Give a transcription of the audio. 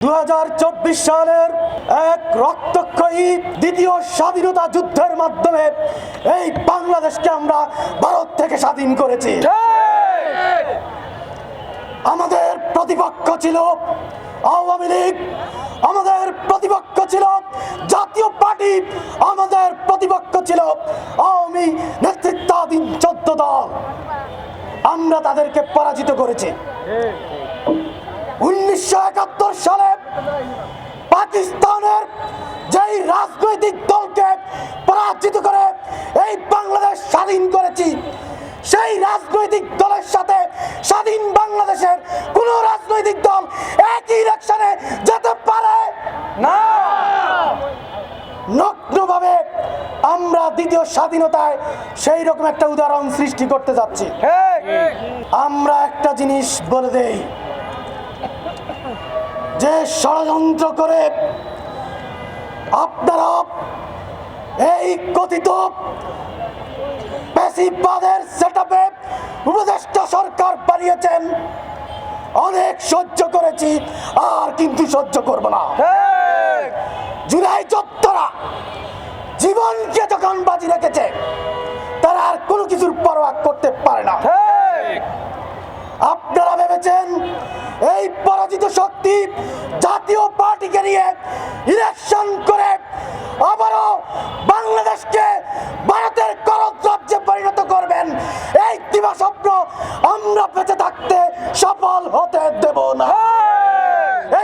2024 সালের এক রক্তক্ষয়ী দ্বিতীয় স্বাধীনতা যুদ্ধের মাধ্যমে এই বাংলাদেশকে আমরা ভারত থেকে স্বাধীন করেছি। আমাদের প্রতিপক্ষ ছিল আওয়ামী লীগ, আমাদের প্রতিপক্ষ ছিল জাতীয় পার্টি, আমাদের প্রতিপক্ষ ছিল আওয়ামী নেতৃত্বাধীন 14 দল। আমরা তাদেরকে পরাজিত করেছি। 1971 সালে পাকিস্তানের যেই রাজনৈতিক দলকে পরাজিত করে এই বাংলাদেশ স্বাধীন করেছি, সেই রাজনৈতিক দলের সাথে স্বাধীন বাংলাদেশের কোন রাজনৈতিক দল একই ইলেকশনে যেতে পারে না। নগ্নভাবে আমরা দ্বিতীয় স্বাধীনতায় সেই রকম একটা উদাহরণ সৃষ্টি করতে যাচ্ছি। আমরা একটা জিনিস বলে দেই, যে ষড়যন্ত্র করে আপনারা এই কথিত ফ্যাসিবাদের সেটআপে উপদেষ্টা সরকার বানিয়েছেন, অনেক সহ্য করেছি, আর কিন্তু সহ্য করব না। জুলাই যোদ্ধারা জীবনকে যখন বাজি রেখেছে, তারা আর কোনো কিছুর পরোয়া করতে পারে না। আপনারা ভেবেছেন এই পরাজিত শক্তি জাতীয় পার্টিকে নিয়ে ইলেকশন করে আবারও বাংলাদেশকে ভারতের করদ রাজ্যে পরিণত করবেন। এই দিবাস্বপ্ন আমরা বেঁচে থাকতে সফল হতে দেব না।